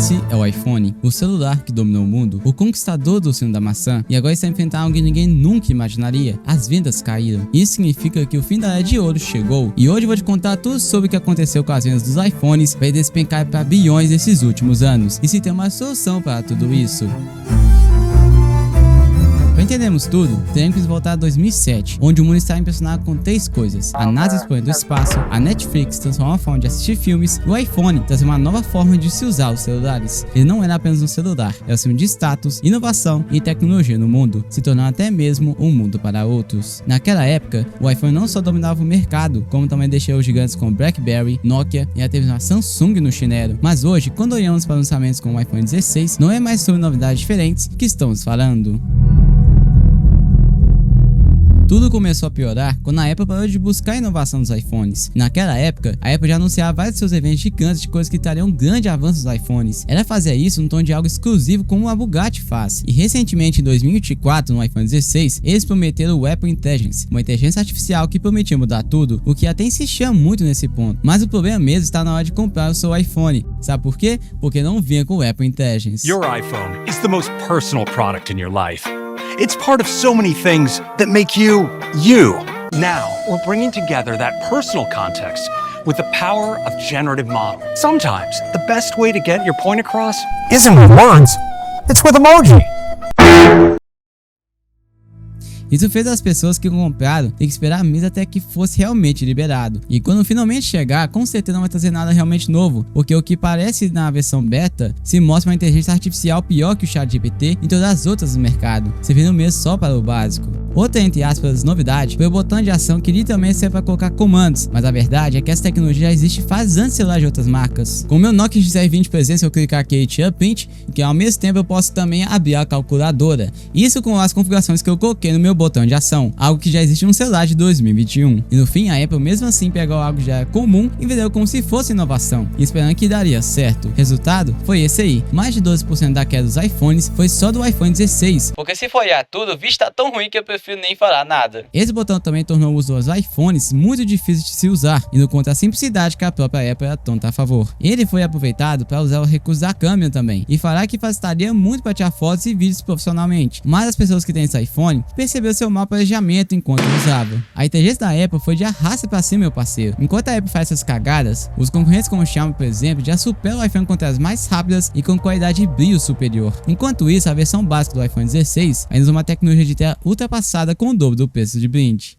Esse é o iPhone, o celular que dominou o mundo, o conquistador do sino da maçã, e agora está enfrentando algo que ninguém nunca imaginaria: as vendas caíram. Isso significa que o fim da era de ouro chegou, e hoje eu vou te contar tudo sobre o que aconteceu com as vendas dos iPhones para despencar para bilhões nesses últimos anos, e se tem uma solução para tudo isso. Para entendermos tudo, teremos que voltar a 2007, onde o mundo está impressionado com três coisas: a NASA explorando o espaço, a Netflix transformou a forma de assistir filmes, e o iPhone trazendo uma nova forma de se usar os celulares. Ele não era apenas um celular, era um símbolo de status, inovação e tecnologia no mundo, se tornando até mesmo um mundo para outros. Naquela época, o iPhone não só dominava o mercado, como também deixou os gigantes como BlackBerry, Nokia e até mesmo a Samsung no chinelo. Mas hoje, quando olhamos para lançamentos como o iPhone 16, não é mais sobre novidades diferentes que estamos falando. Tudo começou a piorar quando a Apple parou de buscar a inovação dos iPhones. Naquela época, a Apple já anunciava vários de seus eventos gigantes de coisas que trariam um grande avanço dos iPhones. Ela fazia isso no tom de algo exclusivo como a Bugatti faz. E recentemente, em 2024, no iPhone 16, eles prometeram o Apple Intelligence, uma inteligência artificial que prometia mudar tudo, o que até insistia muito nesse ponto. Mas o problema mesmo está na hora de comprar o seu iPhone. Sabe por quê? Porque não vinha com o Apple Intelligence. Your iPhone is the most personal product in your life. It's part of so many things that make you, you. Now, we're bringing together that personal context with the power of generative model. Sometimes, the best way to get your point across isn't with words, it's with emoji. Isso fez as pessoas que compraram ter que esperar meses até que fosse realmente liberado. E quando finalmente chegar, com certeza não vai trazer nada realmente novo, porque o que parece na versão beta se mostra uma inteligência artificial pior que o ChatGPT e todas as outras do mercado, servindo mesmo só para o básico. Outra, entre aspas, novidade foi o botão de ação, que literalmente serve para colocar comandos, mas a verdade é que essa tecnologia já existe faz antes de celular de outras marcas. Com o meu Nokia XR20, por exemplo, se eu clicar aqui em Tira Print, que ao mesmo tempo eu posso também abrir a calculadora. Isso com as configurações que eu coloquei no meu botão de ação, algo que já existe no celular de 2021. E no fim, a Apple mesmo assim pegou algo já comum e vendeu como se fosse inovação, esperando que daria certo. Resultado foi esse aí: mais de 12% da queda dos iPhones foi só do iPhone 16. Porque se for olhar tudo, o vídeo tá tão ruim que eu prefiro nem falar nada. Esse botão também tornou o uso dos iPhones muito difícil de se usar, indo contra a simplicidade que a própria Apple era tonta a favor. Ele foi aproveitado para usar o recurso da câmera também, e falar que facilitaria muito para tirar fotos e vídeos profissionalmente. Mas as pessoas que têm esse iPhone perceberam seu mau planejamento enquanto usava. A inteligência da Apple foi de arrasta para cima, meu parceiro. Enquanto a Apple faz essas cagadas, os concorrentes como o Xiaomi, por exemplo, já superam o iPhone com telas mais rápidas e com qualidade de brilho superior. Enquanto isso, a versão básica do iPhone 16 ainda usa uma tecnologia de tela ultrapassada com o dobro do preço de brinde.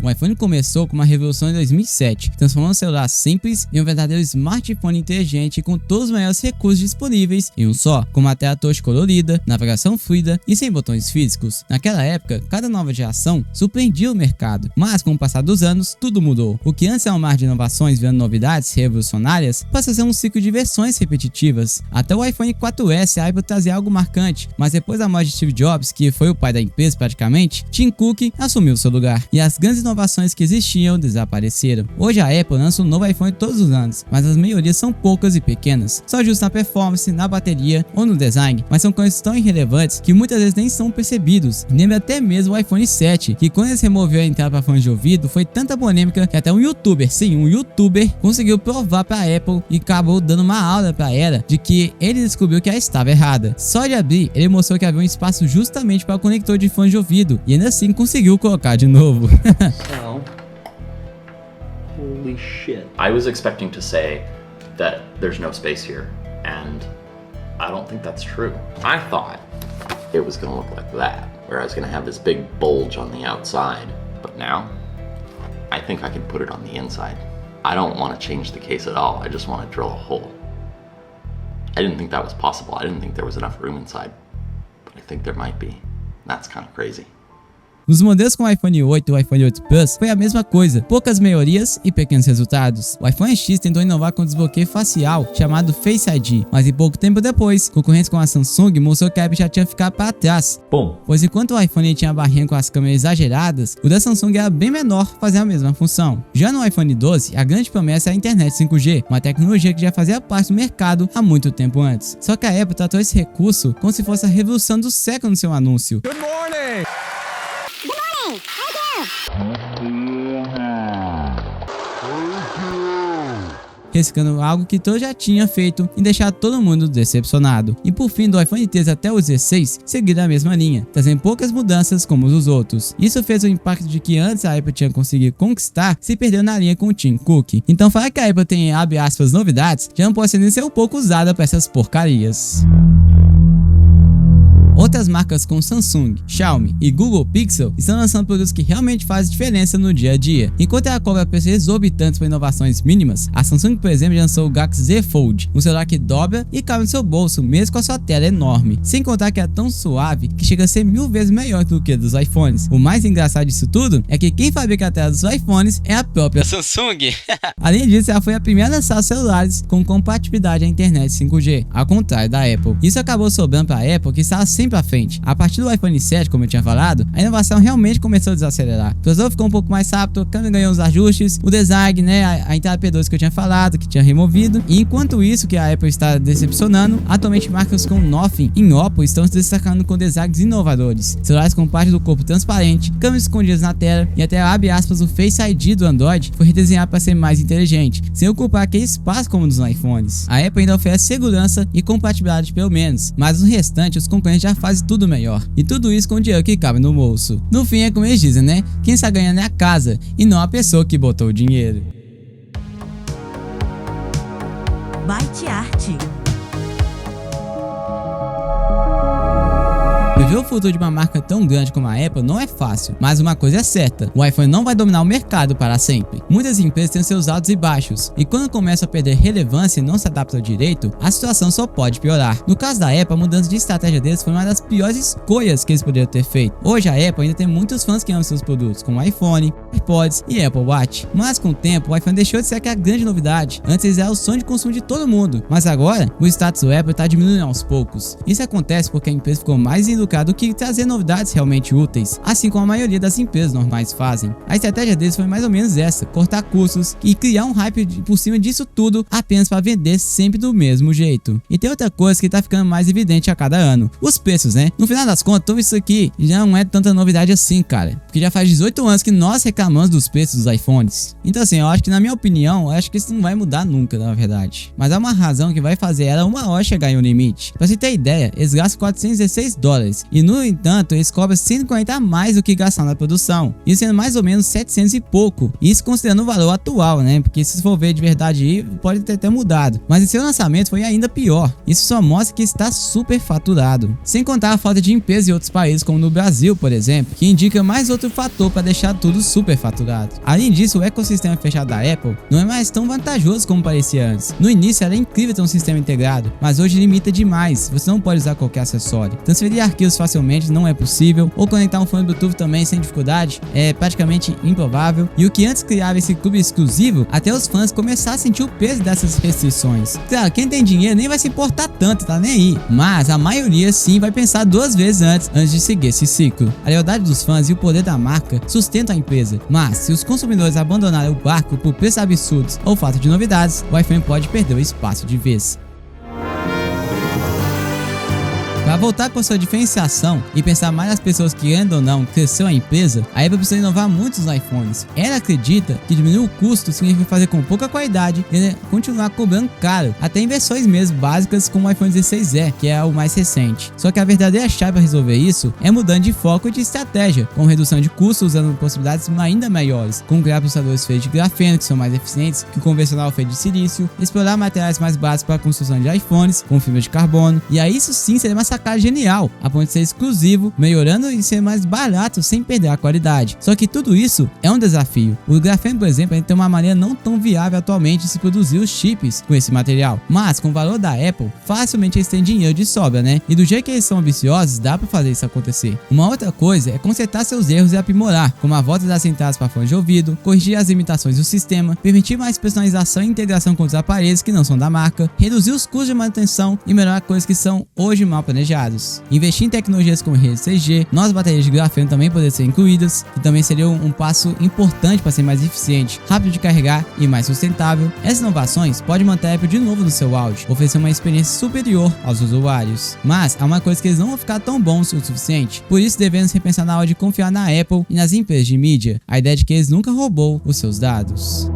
O iPhone começou com uma revolução em 2007, transformando um celular simples em um verdadeiro smartphone inteligente com todos os maiores recursos disponíveis em um só, como a tela touch colorida, navegação fluida e sem botões físicos. Naquela época, cada nova geração surpreendia o mercado, mas com o passar dos anos, tudo mudou. O que antes era um mar de inovações virando novidades revolucionárias, passou a ser um ciclo de versões repetitivas. Até o iPhone 4S, a Apple trazia algo marcante, mas depois da morte de Steve Jobs, que foi o pai da empresa praticamente, Tim Cook assumiu seu lugar, e as grandes inovações que existiam desapareceram. Hoje a Apple lança um novo iPhone todos os anos, mas as melhorias são poucas e pequenas, só ajustam na performance, na bateria ou no design, mas são coisas tão irrelevantes que muitas vezes nem são percebidos. Lembra até mesmo o iPhone 7, que quando eles removeram a entrada para fones de ouvido, foi tanta polêmica que até um youtuber, sim, um youtuber, conseguiu provar para a Apple e acabou dando uma aula para ela de que ele descobriu que ela estava errada. Só de abrir, ele mostrou que havia um espaço justamente para o conector de fone de ouvido, e ainda assim conseguiu colocar de novo. Holy shit. I was expecting to say that there's no space here, and I don't think that's true. I thought it was gonna look like that, where I was gonna have this big bulge on the outside, but now I think I can put it on the inside. I don't want to change the case at all, I just want to drill a hole. I didn't think that was possible, I didn't think there was enough room inside, but I think there might be. That's kind of crazy. Nos modelos com o iPhone 8 e o iPhone 8 Plus foi a mesma coisa, poucas melhorias e pequenos resultados. O iPhone X tentou inovar com um desbloqueio facial chamado Face ID, mas em pouco tempo depois, concorrentes com a Samsung mostrou que a Apple já tinha ficado para trás. Pois enquanto o iPhone tinha a barrinha com as câmeras exageradas, o da Samsung era bem menor, fazendo a mesma função. Já no iPhone 12, a grande promessa é a internet 5G, uma tecnologia que já fazia parte do mercado há muito tempo antes. Só que a Apple tratou esse recurso como se fosse a revolução do século no seu anúncio. Good morning! riscando algo que todos já tinham feito e deixar todo mundo decepcionado. E por fim, do iPhone 13 até o 16, seguiram a mesma linha, trazendo poucas mudanças como os outros. Isso fez o impacto de que antes a Apple tinha conseguido conquistar, se perdeu na linha com o Tim Cook. Então falar que a Apple tem, abre aspas, novidades, já não pode nem ser um pouco usada para essas porcarias. Outras marcas como Samsung, Xiaomi e Google Pixel estão lançando produtos que realmente fazem diferença no dia a dia. Enquanto ela cobra preços exorbitantes por inovações mínimas, a Samsung, por exemplo, já lançou o Galaxy Z Fold, um celular que dobra e cabe no seu bolso, mesmo com a sua tela enorme. Sem contar que é tão suave que chega a ser 1000 vezes melhor do que a dos iPhones. O mais engraçado disso tudo é que quem fabrica a tela dos iPhones é a própria Samsung. Além disso, ela foi a primeira a lançar celulares com compatibilidade à internet 5G, ao contrário da Apple. Isso acabou sobrando para a Apple, que estava sempre à frente. A partir do iPhone 7, como eu tinha falado, a inovação realmente começou a desacelerar. O processador ficou um pouco mais rápido, a câmera ganhou uns ajustes, o design, a entrada P2 que eu tinha falado, que tinha removido. E enquanto isso que a Apple está decepcionando, atualmente marcas como Nothing e Oppo estão se destacando com designs inovadores. Celulares com parte do corpo transparente, câmeras escondidas na tela e até, abre aspas, o Face ID do Android foi redesenhado para ser mais inteligente, sem ocupar aquele espaço como nos iPhones. A Apple ainda oferece segurança e compatibilidade pelo menos, mas no restante os concorrentes já fazem tudo melhor. E tudo isso com o dinheiro que cabe no bolso. No fim é como eles dizem, né? Quem está ganhando é a casa e não a pessoa que botou o dinheiro. Byte Art. Prever o futuro de uma marca tão grande como a Apple não é fácil, mas uma coisa é certa, o iPhone não vai dominar o mercado para sempre. Muitas empresas têm seus altos e baixos, e quando começam a perder relevância e não se adaptam ao direito, a situação só pode piorar. No caso da Apple, a mudança de estratégia deles foi uma das piores escolhas que eles poderiam ter feito. Hoje a Apple ainda tem muitos fãs que amam seus produtos, como iPhone, AirPods e Apple Watch. Mas com o tempo, o iPhone deixou de ser a grande novidade. Antes eles eram o sonho de consumo de todo mundo, mas agora o status do Apple está diminuindo aos poucos. Isso acontece porque a empresa ficou mais lucrada do que trazer novidades realmente úteis, assim como a maioria das empresas normais fazem. A estratégia deles foi mais ou menos essa: cortar custos e criar um hype por cima disso tudo apenas para vender sempre do mesmo jeito. E tem outra coisa que tá ficando mais evidente a cada ano: os preços, né? No final das contas, tudo isso aqui já não é tanta novidade assim, cara, porque já faz 18 anos que nós reclamamos dos preços dos iPhones. Então assim, eu acho que, na minha opinião, eu acho que isso não vai mudar nunca, na verdade. Mas há uma razão que vai fazer ela uma hora chegar em um limite. Pra você ter ideia, eles gastam $416 e no entanto eles cobram 140 a mais do que gastam na produção, isso sendo mais ou menos 700 e pouco, isso considerando o valor atual, né? Porque se for ver de verdade aí, pode ter até mudado, mas em seu lançamento foi ainda pior. Isso só mostra que está super faturado, sem contar a falta de empresas em outros países como no Brasil, por exemplo, que indica mais outro fator para deixar tudo super faturado. Além disso, o ecossistema fechado da Apple não é mais tão vantajoso como parecia antes. No início era incrível ter um sistema integrado, mas hoje limita demais, você não pode usar qualquer acessório, transferir arquivos facilmente não é possível, ou conectar um fone Bluetooth também sem dificuldade é praticamente improvável, e o que antes criava esse clube exclusivo, até os fãs começaram a sentir o peso dessas restrições. Claro, quem tem dinheiro nem vai se importar tanto, tá nem aí, mas a maioria sim vai pensar duas vezes antes de seguir esse ciclo. A lealdade dos fãs e o poder da marca sustentam a empresa, mas se os consumidores abandonarem o barco por preços absurdos ou falta de novidades, o iPhone pode perder o espaço de vez. Para voltar com sua diferenciação e pensar mais nas pessoas que, querendo ou não, cresceu a empresa, a Apple precisa inovar muito nos iPhones. Ela acredita que diminuir o custo significa fazer com pouca qualidade e continuar cobrando caro, até em versões mesmo básicas como o iPhone 16e, que é o mais recente. Só que a verdadeira chave para resolver isso é mudando de foco e de estratégia, com redução de custos usando possibilidades ainda maiores, como criar processadores feitos de grafeno que são mais eficientes que o convencional feito de silício, explorar materiais mais básicos para a construção de iPhones, como fibra de carbono, e aí isso sim seria uma sacada genial, a ponto de ser exclusivo, melhorando e ser mais barato sem perder a qualidade. Só que tudo isso é um desafio. O grafeno, por exemplo, ainda tem uma maneira não tão viável atualmente de se produzir os chips com esse material, mas com o valor da Apple, facilmente eles têm dinheiro de sobra, né? E do jeito que eles são ambiciosos, dá pra fazer isso acontecer. Uma outra coisa é consertar seus erros e aprimorar, como a volta das entradas para fones de ouvido, corrigir as limitações do sistema, permitir mais personalização e integração com os aparelhos que não são da marca, reduzir os custos de manutenção e melhorar coisas que são hoje mal planejadas. Investir em tecnologias como rede 6G, novas baterias de grafeno também poderiam ser incluídas, que também seria um passo importante para ser mais eficiente, rápido de carregar e mais sustentável. Essas inovações podem manter a Apple de novo no seu auge, oferecer uma experiência superior aos usuários. Mas há uma coisa que eles não vão ficar tão bons o suficiente, por isso devemos repensar na hora de confiar na Apple e nas empresas de mídia, a ideia de que eles nunca roubou os seus dados.